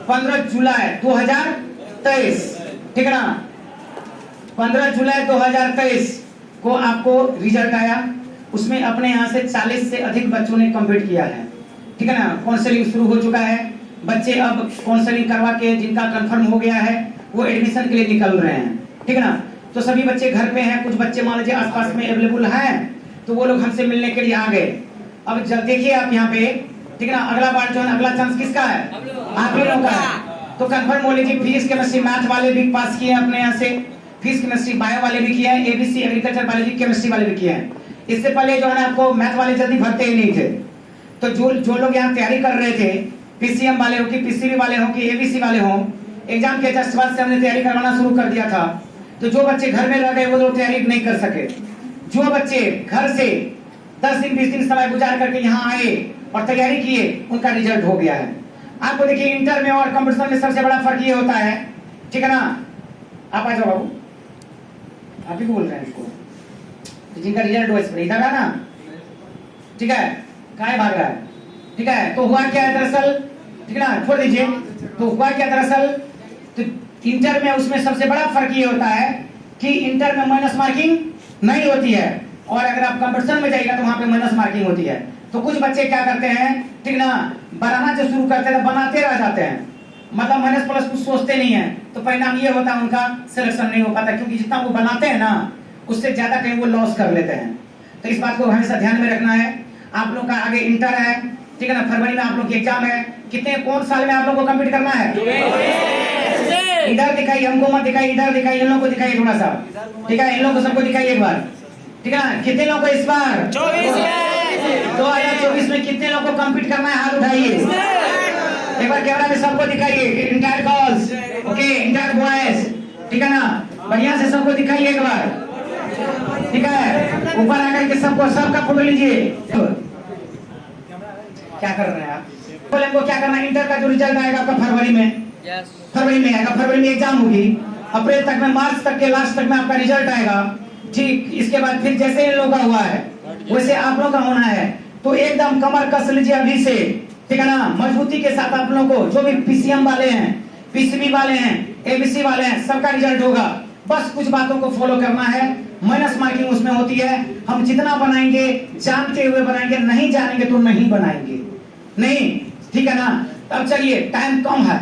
15 जुलाई 2023, ठीक है ना, 15 जुलाई 2023 को आपको रिजल्ट आया। उसमें अपने यहाँ से 40 से अधिक बच्चों ने कंप्लीट किया है, ठीक है ना। काउंसलिंग शुरू हो चुका है, बच्चे अब काउंसलिंग करवा के जिनका कंफर्म हो गया है वो एडमिशन के लिए निकल रहे हैं, ठीक है ना। तो सभी बच्चे घर पे हैं, कुछ बच्चे मान लीजिए आसपास में अवेलेबल हैं, तो वो लोग हमसे मिलने के लिए आ गए। अब जब देखिए आप यहाँ पे, ठीक है ना, अगला बार जो है अगला चांस किसका है? आप ही लोगों का है। तो कंफर्म हो लीजिए, फिजिक्स केमिस्ट्री मैथ वाले भी पास किए हैं अपने यहाँ से, फिजिक्स केमिस्ट्री बायो वाले भी किए हैं, एबीसी एग्रीकल्चर बायोलॉजी केमिस्ट्री वाले भी किए हैं। इससे पहले जो है ना आपको मैथ वाले जल्दी भरते ही नहीं थे। तो जो लोग यहाँ तैयारी कर रहे थे, पीसीएम वाले हो कि पीसीबी वाले हो कि एबीसी वाले हो, एग्जाम के जस्ट बाद से हमने तैयारी करवाना शुरू कर दिया था। तो जो बच्चे घर में रह गए वो लोग तैयारी नहीं कर सके। जो बच्चे घर से 10 दिन 20 दिन समय गुजार करके यहाँ आए और तैयारी किए, उनका रिजल्ट हो गया है। आपको देखिए इंटर में और कंपटीशन में सबसे बड़ा फर्क ये होता है, ठीक है ना। आप आ जाओ बाबू, आप ही को बोल रहे हैं इसको, तो जिनका रिजल्ट हुआ इस पर इधर आना, ठीक है, कहाँ भाग रहा है, ठीक है। तो हुआ क्या है दरअसल, ठीक है ना, छोड़ दीजिए। तो हुआ क्या दरअसल, तो इंटर में उसमें सबसे बड़ा फर्क ये होता है कि इंटर में माइनस मार्किंग नहीं होती है, और अगर आप कंपटीशन में जाइएगा तो वहां पे माइनस मार्किंग होती है। तो कुछ बच्चे क्या करते हैं, ठीक ना, बनाना जो शुरू करते हैं बनाते रह जाते हैं, मतलब माइनस प्लस कुछ सोचते नहीं है। तो परिणाम ये होता है उनका सिलेक्शन नहीं हो पाता, क्योंकि जितना वो बनाते हैं ना उससे ज्यादा कहीं वो लॉस कर लेते हैं। तो इस बात को हमेशा ध्यान में रखना है। आप लोग का आगे इंटर है, ठीक है ना, फरवरी में आप लोग की एग्जाम है। कितने कौन साल में आप लोग को कंप्लीट करना है? इधर दिखाइए, हमको मत दिखाइए, इधर दिखाइए, इन लोगों को दिखाइए थोड़ा सा, ठीक है, इन लोगों को सबको दिखाइए एक बार, ठीक है ना। कितने लोगों को इस बार 2024 में कितने लोगों को कंप्लीट करना है? हाथ उठाइए एक बार, कैमरा में सबको दिखाइए, entire girls, okay, entire boys, ठीक है ना, बढ़िया से सबको दिखाइए एक बार, ठीक है। ऊपर आकर के सबको सबका फोटो लीजिए। क्या कर रहे हैं आप? बोले हमको क्या करना है? इंटर का जो रिजल्ट आएगा आपका फरवरी में, फरवरी में आएगा, फरवरी में एग्जाम होगी, अप्रैल तक में, मार्च तक के लास्ट तक में आपका रिजल्ट आएगा, ठीक। इसके बाद फिर जैसे इन लोगों का हुआ है वैसे आप लोग का होना है। तो एकदम कमर कस लीजिए अभी से, ठीक है ना, मजबूती के साथ आप लोगों को, जो भी पीसीएम वाले हैं, पीसीबी वाले हैं, एबीसी वाले हैं, सबका रिजल्ट होगा। बस कुछ बातों को फॉलो करना है, माइनस मार्किंग उसमें होती है। हम जितना बनाएंगे जानते हुए बनाएंगे, नहीं जानेंगे तो नहीं बनाएंगे, नहीं, ठीक है ना। अब चलिए, टाइम कम है,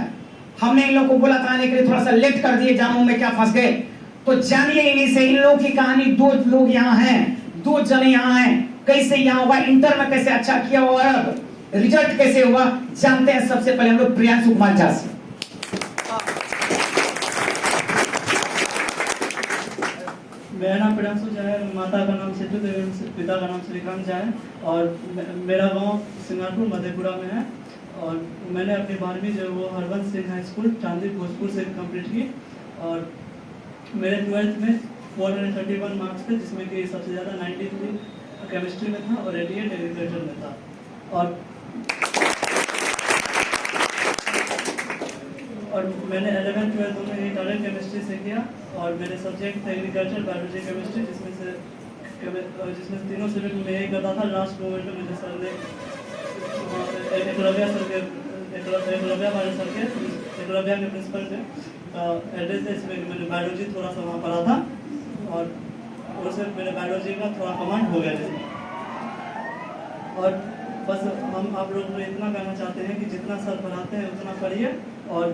हमने इन लोगों को बोला था आने के लिए, थोड़ा सा लेट कर दिए, जानू में क्या फंस गए। तो जानिए इन्हीं से, इन लोगों की कहानी। दो लोग यहाँ हैं, दो जने यहाँ हैं, कैसे यहाँ हुआ, इंटर में कैसे अच्छा किया और अब रिजल्ट कैसे हुआ, जानते हैं। सबसे पहले हम लोग प्रियांशु कुमार झा से। मेरा नाम प्रियांशु झा है, माता का नाम सेतु देवी, पिता का नाम श्रीकांत झा है, और मेरा गांव सिंगारपुर मधेपुरा में है। और मैंने अपनी 12वीं जो वो हरवंश सिंह हाई स्कूल चांदी भोजपुर से कंप्लीट की। और मेरे 12th में 431 मार्क्स थे, जिसमें कि सबसे ज़्यादा 93 केमिस्ट्री में था और 88 एग्रीकल्चर में था। और मैंने 11th 12th दोनों ही डायरेक्ट केमिस्ट्री से किया। और मेरे सब्जेक्ट थे एग्रीकल्चर, बायोलॉजी, केमिस्ट्री, जिसमें तीनों सब्जेक्ट में यही करता था। लास्ट मोमेंट में मुझे सर ने एकलव्या वाले सर के, एकलव्या के प्रिंसिपल के एड्रेस है, इसमें मैंने बायोलॉजी थोड़ा सा वहाँ पढ़ा था, और उससे मेरे बायोलॉजी का थोड़ा कमांड हो गया इसमें। और बस हम आप लोग को इतना कहना चाहते हैं कि जितना सर पढ़ाते हैं उतना पढ़िए, और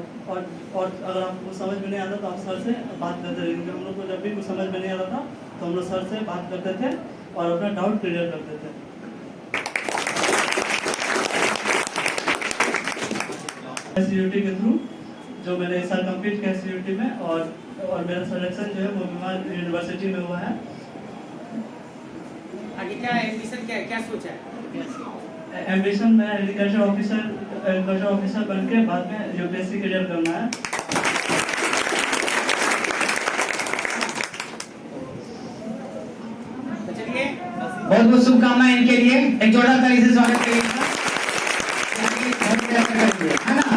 अगर आपको समझ में नहीं आता तो आप सर से बात करते रहिए, क्योंकि हम लोग को जब भी कुछ समझ में नहीं आता था तो हम लोग सर से बात करते थे और अपना डाउट क्लियर करते थे। सीयूटी के थ्रू जो मैंने इस साल कंप्लीट किया सीयूटी में, और मेरा सिलेक्शन जो है वो विमान यूनिवर्सिटी में हुआ है। आगे क्या एम्बिशन, क्या सोचा है? एम्बिशन में एग्रीकल्चर ऑफिसर बन के बाद में यूपीएससी क्लियर करना है। तो चलिए, बहुत बहुत शुभकामनाएं इनके लिए, एक जोरदार ताली से स्वागत करिएगा, है ना।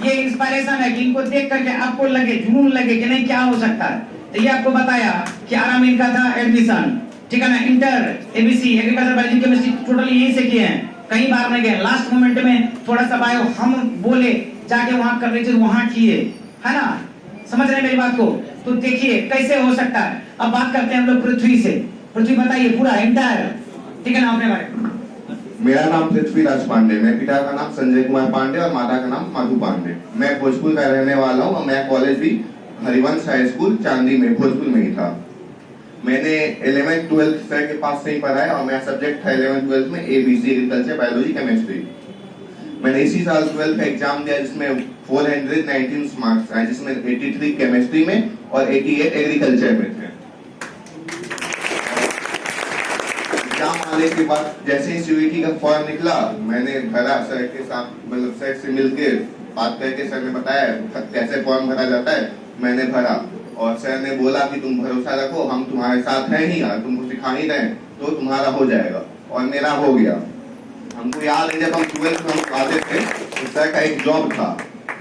ये इंस्पिरेशन है कि इनको देख करके आपको लगे, जुनून लगे कि नहीं क्या हो सकता है। तो ये आपको बताया कि आराम इनका था एडमिशन, ठीक है ना, inter, ABC, agriculture, biology, chemistry totally यहीं से किए हैं, कहीं बाहर नहीं गए। लास्ट मोमेंट में थोड़ा सा बायो हम बोले जाके वहां कर लीजिए, वहां किए, है ना? समझ रहे हैं मेरी बात को? तो देखिए कैसे हो सकता है। अब बात करते हैं हम लोग पृथ्वी से। पृथ्वी बताइए पूरा एंटायर, ठीक है ना, अपने बारे में। मेरा नाम पृथ्वीराज पांडे, मैं पिता का नाम संजय कुमार पांडे और माता का नाम मधु पांडे। मैं भोजपुर का रहने वाला हूँ और मैं कॉलेज भी हरिवंश हाई स्कूल चांदी में भोजपुर में ही था। मैंने 11th 12th सर के पास से ही पढ़ा है और मेरा सब्जेक्ट था 11th 12th में ABC एग्रीकल्चर बायोलॉजी केमिस्ट्री। मैंने इसी साल 12th का एग्जाम दिया जिसमें 419 मार्क्स आए, जिसमें 83 केमिस्ट्री में और 88 एग्रीकल्चर में थे। एग्जाम आने के बाद जैसे ही CUET का फॉर्म निकला, मैंने भरा सर के साथ, मतलब सर से मिलके बात करके सर ने बताया कैसे फॉर्म भरा जाता है, मैंने भरा और सर ने बोला कि तुम भरोसा रखो, हम तुम्हारे साथ हैं ही, यार तुमको सिखा ही रहे हैं, तो तुम्हारा हो जाएगा। और मेरा हो गया। हमको याद है जब हम 12th में हम आते थे तो सर का एक जॉब था,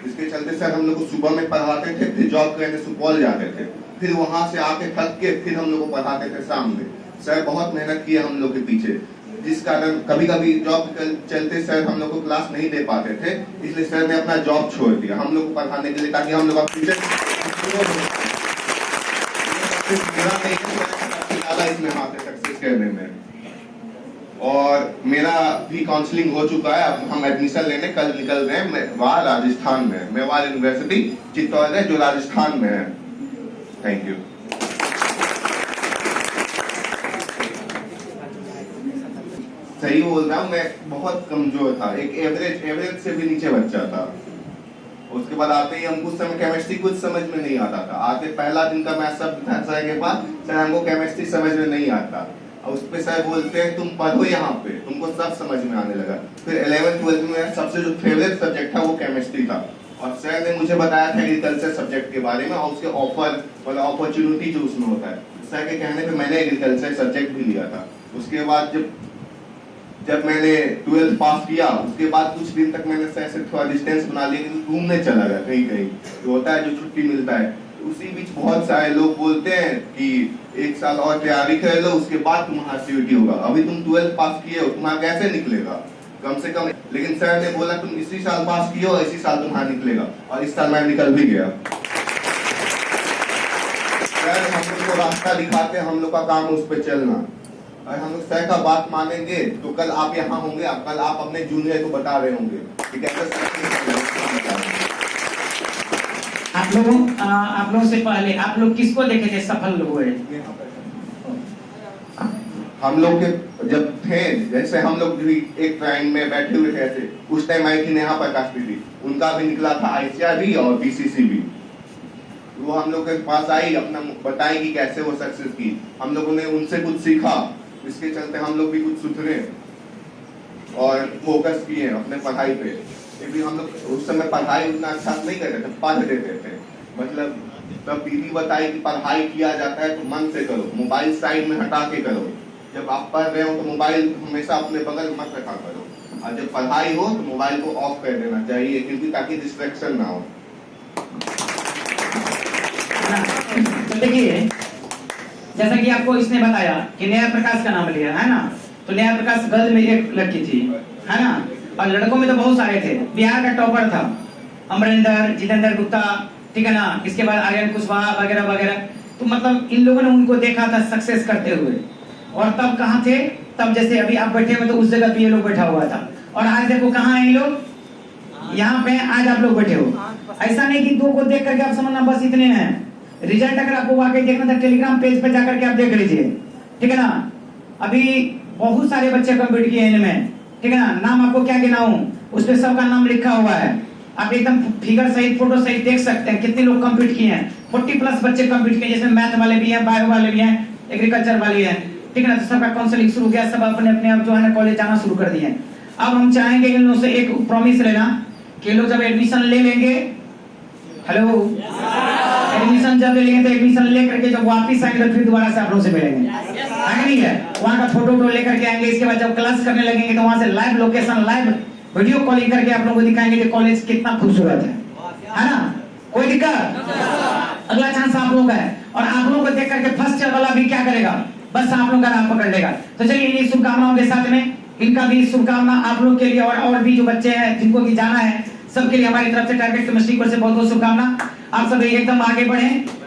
इसके चलते सर हम लोग को सुबह में पढ़ाते थे, फिर जॉब करने सुपौल जाते थे, फिर वहां से आके थक के फिर हम लोग को पढ़ाते थे शाम में। सर बहुत मेहनत किए हम लोग के पीछे, जिस कारण कभी कभी जॉब चलते सर हम लोग को क्लास नहीं दे पाते थे, इसलिए सर ने अपना जॉब छोड़ दिया हम लोग को पढ़ाने के लिए, ताकि हम लोग का फ्यूचर इसमें हाथ है सक्सेस करने में। और मेरा भी काउंसलिंग हो चुका है, अब हम एडमिशन लेने कल निकल रहे हैं मेवाड़ राजस्थान में, मेवाड़ यूनिवर्सिटी चित्तौड़ है जो राजस्थान में है। Thank you. सही बोल रहा हूँ, मैं बहुत कमजोर था, एक एवरेज से भी नीचे बच्चा था। उसके बाद आते ही हमको उस समय केमिस्ट्री कुछ समझ में नहीं आता था। आते पहला दिन का मैथ सब था सर के पास, सर हमको केमिस्ट्री समझ में नहीं आता, और उस पे सर बोलते हैं तुम पढ़ो यहाँ पे, तुमको सब समझ में आने लगा। फिर 11th 12th में मेरा सबसे जो फेवरेट सब्जेक्ट था वो केमिस्ट्री था, और सर ने मुझे बताया था एग्रीकल्चर सब्जेक्ट के बारे में और उसके ऑफर मतलब अपॉर्चुनिटी जो उसमें होता है। सर के कहने पे मैंने एग्रीकल्चर सब्जेक्ट भी लिया था। उसके बाद जब मैंने 12th पास किया, उसके बाद कुछ दिन तक मैंने सर से थोड़ा डिस्टेंस बना लिया, घूमने चला गया कहीं कहीं, जो होता है जो छुट्टी मिलता है। उसी बीच बहुत सारे लोग बोलते हैं कि 1 साल और तैयारी कर लो, उसके बाद तुम्हारा CUET होगा, अभी तुम 12th पास किए हो, तुम्हारा कैसे निकलेगा कम से कम। लेकिन सर ने बोला तुम इसी साल पास किए हो, इसी साल तुम्हारा निकलेगा, और इस साल मैं निकल भी गया। सर हम लोग को रास्ता दिखाते, हम लोग का काम उस पर चलना, और हम लोग सर का बात मानेंगे तो कल आप यहाँ होंगे, कल आप अपने जूनियर को बता रहे होंगे कि कैसे। आप लोगों से पहले आप लोग किसको देखे थे सफल हुए? हम लोग के जब थे, जैसे हम लोग भी एक टाइम में बैठे हुए थे ऐसे, उस टाइम आई थी नेहा प्रकाश दीदी, उनका भी निकला था ICAR भी और BCC भी। वो हम लोग के पास आई, अपना बताई कि कैसे वो सक्सेस की। हम लोगों ने उनसे कुछ सीखा, इसके चलते हम लोग भी कुछ सुधरे और फोकस किए अपने पढ़ाई पे। क्योंकि हम लोग उस समय पढ़ाई उतना अच्छा नहीं करते थे, पढ़ देते थे। मतलब तब दीदी बताई कि पढ़ाई किया जाता है तो मन से करो, मोबाइल साइड में हटा के करो। जब आप पढ़ रहे हो तो मोबाइल हमेशा अपने बगल मत रखा करो, और जब पढ़ाई हो तो मोबाइल को ऑफ कर देना चाहिए, क्योंकि ताकि डिस्ट्रैक्शन ना हो। तो देखिए, जैसा कि आपको इसने बताया कि नया प्रकाश का नाम लिया है ना, तो नया प्रकाश गर्ल में एक लड़की थी, है ना, और लड़कों में तो बहुत सारे थे। बिहार का टॉपर था अमरिंदर, जितेंद्र गुप्ता, ठीक है ना, इसके बाद आर्यन कुशवाहा वगैरह वगैरह। तो मतलब इन लोगों ने उनको देखा था सक्सेस करते हुए, और तब कहाँ थे? तब जैसे अभी आप बैठे हुए तो उस जगह पे ये लोग बैठा हुआ था, और आज देखो कहाँ है ये लोग, यहाँ पे आज आप लोग बैठे हो। ऐसा नहीं कि दो को देख करके आप समझना बस इतने हैं। रिजल्ट अगर आपको वाकई देखना था टेलीग्राम पेज पे जाकर के आप देख लीजिए, ठीक है ना। अभी बहुत सारे बच्चे कंप्लीट किए इनमें, ठीक है ना। नाम आपको क्या गिनाऊं, उस पे सबका नाम लिखा हुआ है, आप एकदम फिगर सहित फोटो सहित देख सकते हैं कितने लोग कंप्लीट किए हैं। 40+ बच्चे कंप्लीट किए, जिसमें मैथ वाले भी हैं, बायो वाले भी हैं, एग्रीकल्चर वाले हैं, ठीक है ना। तो सबका काउंसलिंग शुरू हो गया, सब अपने अपने आप जो है ना कॉलेज जाना शुरू कर दिए। अब हम चाहेंगे इन लोगों से एक प्रॉमिस लेना कि लोग जब एडमिशन ले लेंगे, हेलो, एडमिशन जब ले लेंगे तो एडमिशन लेकर के जब वापस आएंगे तो फिर दोबारा से आप लोगों से मिलेंगे, आगे नहीं है। वहाँ का फोटो लेकर के आएंगे, इसके बाद जब क्लास करने लगेंगे तो वहाँ से live location, live video calling करके आप लोगों को दिखाएंगे कि कॉलेज कितना खूबसूरत है ना। कोई दिक्कत? अगला चांस आप लोगों का है, और आप लोगों को देख करके फर्स्ट ईयर वाला भी क्या करेगा, बस आप लोगों का नाम पकड़ लेगा। तो चलिए इन शुभकामनाओं के साथ में इनका भी शुभकामना आप लोग के लिए, और भी जो बच्चे हैं जिनको भी जाना है सबके लिए हमारी तरफ से टारगेट केमिस्ट्री कोर्स से बहुत बहुत शुभकामना। आप सभी एकदम आगे बढ़ें।